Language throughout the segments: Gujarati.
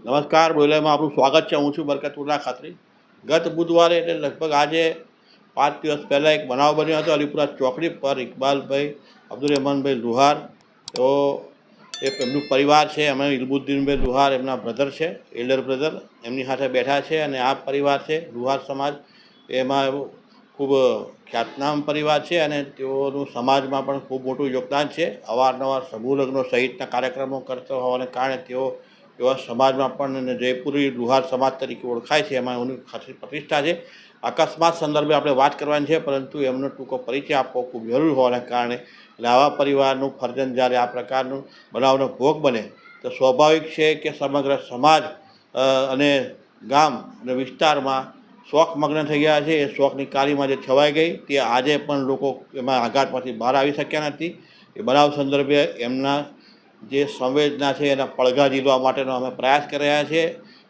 નમસ્કાર, બોલેમાં આપણું સ્વાગત છે. હું છું બરકતુલ્લા ખાતરી. ગત બુધવારે એટલે લગભગ આજે 5 દિવસ પહેલાં એક બનાવ બન્યો હતો અલીપુરા ચોકડી પર. ઇકબાલભાઈ અબ્દુલ રહેમાનભાઈ લુહાર, તો એમનું પરિવાર છે, અમે ઇલબુદ્દીનભાઈ લુહાર એમના બ્રધર છે, એલ્ડર બ્રધર, એમની સાથે બેઠા છે. અને આ પરિવાર છે લુહાર સમાજ, એમાં ખૂબ ખ્યાતનામ પરિવાર છે અને તેઓનું સમાજમાં પણ ખૂબ મોટું યોગદાન છે. અવારનવાર સમૂહ લગ્નો સહિતના કાર્યક્રમો કરતા હોવાને કારણે તેઓ એવા સમાજમાં પણ જયપુરી લુહાર સમાજ તરીકે ઓળખાય છે, એમાં એમની ખાસી પ્રતિષ્ઠા છે. અકસ્માત સંદર્ભે આપણે વાત કરવાની છે, પરંતુ એમનો ટૂંકો પરિચય આપવો ખૂબ જરૂર હોવાના કારણે એટલે આવા પરિવારનું ફરજન જ્યારે આ પ્રકારનું બનાવનો ભોગ બને તો સ્વાભાવિક છે કે સમગ્ર સમાજ અને ગામ અને વિસ્તારમાં શોકમગ્ન થઈ ગયા છે. એ શોકની કાલીમાં જે છવાઈ ગઈ તે આજે પણ લોકો એમાં આઘાતમાંથી બહાર આવી શક્યા નથી. એ બનાવ સંદર્ભે એમના જે સંવેદના છે એના પડઘા ઝીલવા માટેનો અમે પ્રયાસ કરી રહ્યા છીએ.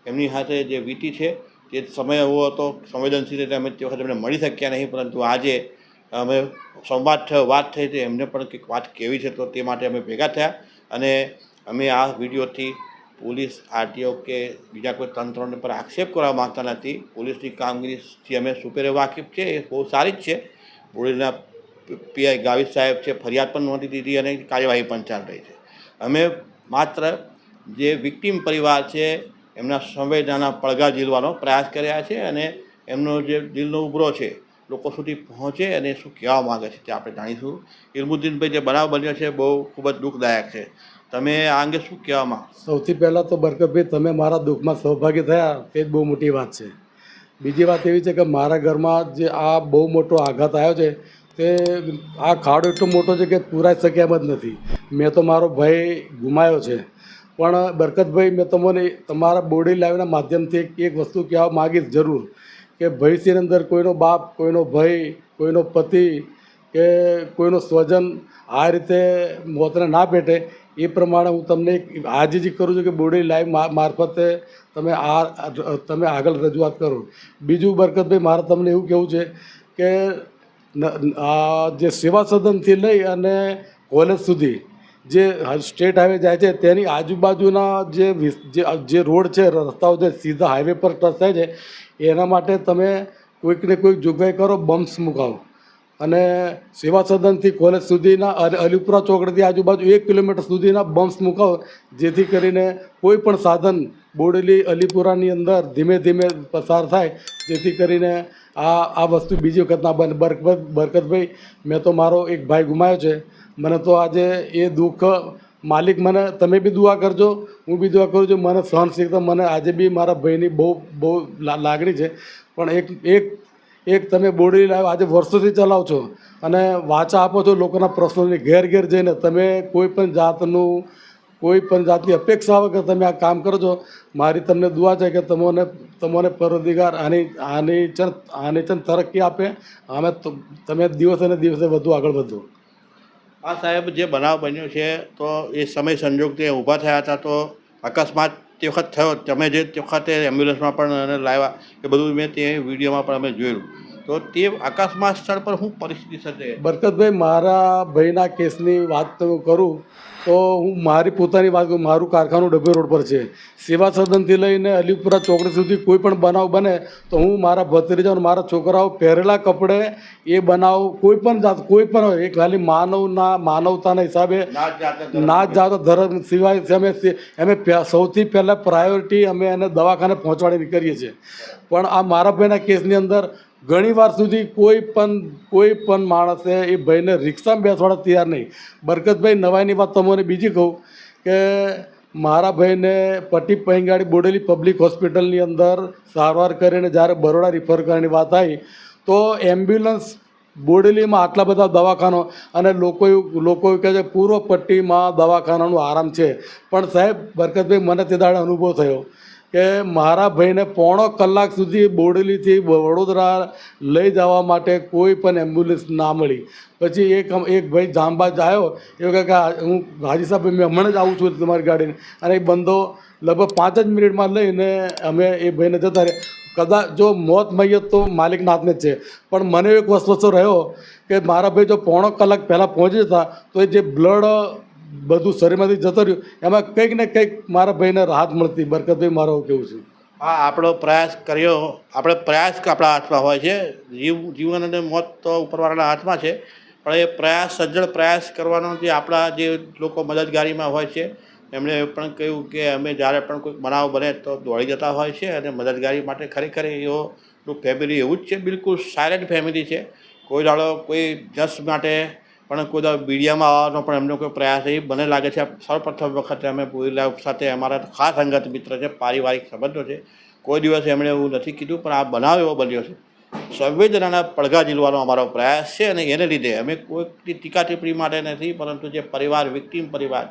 એમની સાથે જે વીતી છે તે સમય એવો હતો સંવેદનશીલ, એટલે અમે તે વખતે એમને મળી શક્યા નહીં, પરંતુ આજે અમે સંવાદ થયો, વાત થઈ, તો એમને પણ કંઈક વાત કેવી છે, તો તે માટે અમે ભેગા થયા. અને અમે આ વિડીયોથી પોલીસ, આરટીઓ કે બીજા કોઈ તંત્રોને પર આક્ષેપ કરવા માગતા નથી. પોલીસની કામગીરીથી અમે સુપેરે વાકેફ છે, એ બહુ સારી જ છે. બોડીના પીઆઈ ગાવિત સાહેબ છે, ફરિયાદ પણ નોંધી દીધી અને કાર્યવાહી પણ ચાલી રહી છે. અમે માત્ર જે વિક્ટીમ પરિવાર છે એમના સંવેદનાના પડઘા ઝીલવાનો પ્રયાસ કર્યા છે અને એમનો જે દિલનો ઉભરો છે લોકો સુધી પહોંચે અને શું કહેવા માગે છે તે આપણે જાણીશું. ઇલ્મુદ્દીનભાઈ, જે બનાવ બન્યો છે બહુ ખૂબ જ દુઃખદાયક છે. તમે આ અંગે શું કહેવા માંગો? સૌથી પહેલાં તો બરકતભાઈ, તમે મારા દુઃખમાં સહભાગી થયા તે જ બહુ મોટી વાત છે. બીજી વાત એવી છે કે મારા ઘરમાં જે આ બહુ મોટો આઘાત આવ્યો છે તે આ ખાડો એટલો મોટો છે કે પૂરાઈ શકે એમ જ નથી. મેં તો મારો ભાઈ ગુમાવ્યો છે, પણ બરકતભાઈ, મેં તમને તમારા બોડી લાઈવના માધ્યમથી એક વસ્તુ કહેવા માગીશ જરૂર, કે ભવિષ્યની અંદર કોઈનો બાપ, કોઈનો ભાઈ, કોઈનો પતિ કે કોઈનો સ્વજન આ રીતે મોતને ના પેટે એ પ્રમાણે હું તમને આજીજી કરું છું કે બોડી લાઈવ મારફતે તમે આગળ રજૂઆત કરો. બીજું બરકતભાઈ, મારે તમને એવું કહેવું છે કે આ જે સેવા સદનથી લઈ અને કોલેજ સુધી જે સ્ટેટ હાઈવે જાય છે તેની આજુબાજુના જે રોડ છે, રસ્તાઓ જે સીધા હાઈવે પર ટચ થાય છે, એના માટે તમે કોઈકને કોઈક જોગવાઈ કરો, બમ્પ્સ મુકાવો. અને સેવા સદનથી કોલેજ સુધીના અને અલીપુરા ચોકડીથી આજુબાજુ 1 કિલોમીટર સુધીના બમ્પ્સ મુકાવો, જેથી કરીને કોઈ પણ સાધન બોડેલી અલીપુરાની અંદર ધીમે ધીમે પસાર થાય, જેથી કરીને આ વસ્તુ બીજી વખત ના બને. બરકતભાઈ, મેં તો મારો એક ભાઈ ગુમાવ્યો છે. મને તો આજે એ દુઃખ માલિક, મને તમે બી દુઆ કરજો, હું બી દુઆ કરું છું. મને સહનશીલતા, મને આજે બી મારા ભાઈની બહુ લાગણી છે. પણ એક તમે બોડી લાઈવ આજે વર્ષોથી ચલાવો છો અને વાચા આપો છો લોકોના પ્રશ્નોની, ઘેર ઘેર જઈને તમે કોઈ પણ જાતની અપેક્ષા વગર તમે આ કામ કરો છો. મારી તમને દુઆ છે કે તમને પરવરદિગાર આની તરક્કી આપે. તમે દિવસે ને દિવસે વધુ આગળ વધો. આ સાહેબ, જે બનાવ બન્યો છે તો એ સમય સંજોગથી ઊભા થયા હતા, તો અકસ્માત તે વખત થયો. તમે જે તે વખતે એમ્બ્યુલન્સમાં પણ લાવ્યા, એ બધું મેં તે વિડીયોમાં પણ અમે જોયેલું. તો તે અકસ્માત સ્થળ પર શું પરિસ્થિતિ સર્જાઈ? બરકતભાઈ, મારા ભાઈના કેસની વાત કરું તો હું મારી પોતાની વાત કરું. મારું કારખાનું ડભે રોડ પર છે. સેવા સદનથી લઈને અલીપુરા ચોકડી સુધી કોઈ પણ બનાવ બને તો હું મારા ભત્રીજા અને મારા છોકરાઓ પહેરેલા કપડે એ બનાવ કોઈ પણ હોય, એ ખાલી માનવતાના હિસાબે, નાત જાત ધર્મ સિવાય અમે સૌથી પહેલાં પ્રાયોરિટી અમે એને દવાખાને પહોંચાડીને કરીએ છીએ. પણ આ મારા ભાઈના કેસની અંદર ઘણી વાર સુધી કોઈ પણ માણસે એ ભાઈને રિક્ષામાં બેસવાડા તૈયાર નહીં. બરકતભાઈ, નવાઈની વાત તમને બીજી કહું કે મારા ભાઈને પટ્ટી પૈંગાડી બોડેલી પબ્લિક હોસ્પિટલની અંદર સારવાર કરીને જ્યારે બરોડા રિફર કરવાની વાત આવી તો એમ્બ્યુલન્સ બોડેલીમાં આટલા બધા દવાખાનો અને લોકો કહે છે પૂર્વ પટ્ટીમાં દવાખાનાનું આરામ છે. પણ સાહેબ બરકતભાઈ, મને તે દાડે અનુભવ થયો કે મારા ભાઈને 1.5 કલાક સુધી બોડેલીથી વડોદરા લઈ જવા માટે કોઈ પણ એમ્બ્યુલન્સ ના મળી. પછી એક ભાઈ જામબાજ આવ્યો, એવું કહે કે હું હાજી સાહેબ, મેં હમણાં જ આવું છું તમારી ગાડીને. અને એ બંધો લગભગ 5 જ મિનિટમાં લઈને અમે એ ભાઈને જતા રહ્યા. કદાચ જો મોત મૈયત તો માલિકના હાથને જ છે, પણ મને એક વસ્તુ રહ્યો કે મારા ભાઈ જો 1.5 કલાક પહેલાં પહોંચી જતા તો એ જે બ્લડ બધું શરીરમાંથી જતું રહ્યું, એમાં કંઈક ને કંઈક મારા ભાઈને રાહત મળતી. બરકતભાઈ, મારું એવું કેવું છે. હા, આપણો પ્રયાસ કર્યો, આપણે પ્રયાસ આપણા હાથમાં હોય છે. જીવન અને મોત તો ઉપરવાળાના હાથમાં છે, પણ એ પ્રયાસ, સજ્જડ પ્રયાસ કરવાનો જે આપણા જે લોકો મદદગારીમાં હોય છે એમણે એ પણ કહ્યું કે અમે જ્યારે પણ કોઈ બનાવ બને તો દોડી જતા હોય છે અને મદદગારી માટે ખરેખર એવો ફેમિલી એવું જ છે, બિલકુલ સાયલેન્ટ ફેમિલી છે. કોઈ દાડો કોઈ જસ માટે પણ કોઈ દાડો મીડિયામાં આવવાનો પણ એમનો કોઈ પ્રયાસ એ મને લાગે છે સૌપ્રથમ વખતે અમે ભૂરીલાલ સાથે અમારા ખાસ અંગત મિત્ર છે, પારિવારિક સંબંધો છે. કોઈ દિવસ એમણે એવું નથી કીધું, પણ આ બનાવ એવો બન્યો છે, સંવેદનાના પડઘા ઝીલવાનો અમારો પ્રયાસ છે. અને એને લીધે અમે કોઈ ટીકા ટિપ્પણી માટે નથી, પરંતુ જે પરિવાર, વિક્ટીમ પરિવાર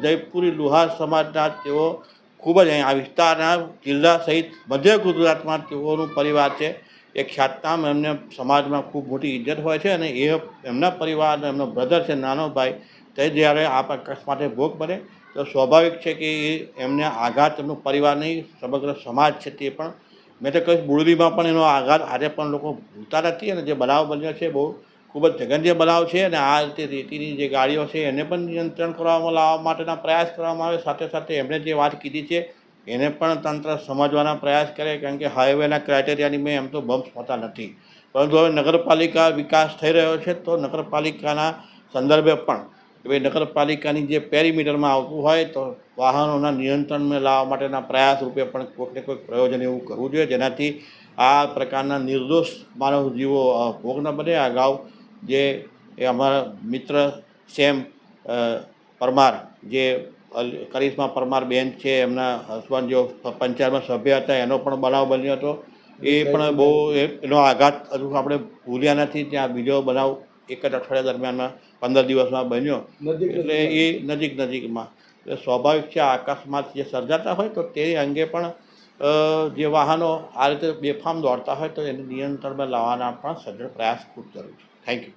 જયપુરી લુહાર સમાજના, તેઓ ખૂબ જ આ વિસ્તારના જિલ્લા સહિત મધ્ય ગુજરાતમાં તેઓનું પરિવાર છે. એ ખ્યાતનામ, એમને સમાજમાં ખૂબ મોટી ઇજ્જત હોય છે. અને એ એમના પરિવારનો એમનો બ્રધર છે, નાનો ભાઈ, તે જ્યારે આ અકસ્માતે ભોગ બને તો સ્વાભાવિક છે કે એમને આઘાત એમનો પરિવાર નહીં, સમગ્ર સમાજ છે તે પણ, મેં તો કહ્યું બુરડીમાં પણ એનો આઘાત આજે પણ લોકો ભૂલતા નથી. અને જે બનાવ બન્યો છે બહુ ખૂબ જ જઘન્ય બનાવ છે. અને આ રીતે રેતીની જે ગાડીઓ છે એને પણ નિયંત્રણ કરવામાં લાવવા માટેના પ્રયાસ કરવામાં આવે. સાથે સાથે એમણે જે વાત કીધી છે એને પણ તંત્ર સમજવાના પ્રયાસ કરે, કારણ કે હાઈવેના ક્રાઇટેરિયાની મેં એમ તો બમ્પ્સ હોતા નથી, પરંતુ હવે નગરપાલિકા વિકાસ થઈ રહ્યો છે તો નગરપાલિકાના સંદર્ભે પણ કે ભાઈ નગરપાલિકાની જે પેરીમીટરમાં આવતું હોય તો વાહનોના નિયંત્રણમાં લાવવા માટેના પ્રયાસ રૂપે પણ કોઈકને કોઈક પ્રયોજન એવું કરવું જોઈએ, જેનાથી આ પ્રકારના નિર્દોષ માનવ જીવો ભોગ ન બને. અગાઉ જે એ અમારા મિત્ર સેમ પરમાર, જે કરિશ્મા પરમાર બેન છે, એમના હસબન્ડ જો પંચાયતમાં સભ્ય હતા, એનો પણ બનાવ બન્યો હતો. એ પણ બહુ એનો આઘાત હજુ આપણે ભૂલ્યા નથી. ત્યાં બીજો બનાવ એક જ અઠવાડિયા દરમિયાનમાં 15 દિવસમાં બન્યો, એટલે એ નજીકમાં. એટલે સ્વાભાવિક છે આ અકસ્માત જે સર્જાતા હોય તો તે અંગે પણ જે વાહનો આ રીતે બેફામ દોડતા હોય તો એને નિયંત્રણમાં લાવવાના પણ સજ્જડ પ્રયાસ ખૂબ જરૂરી છે. Thank you.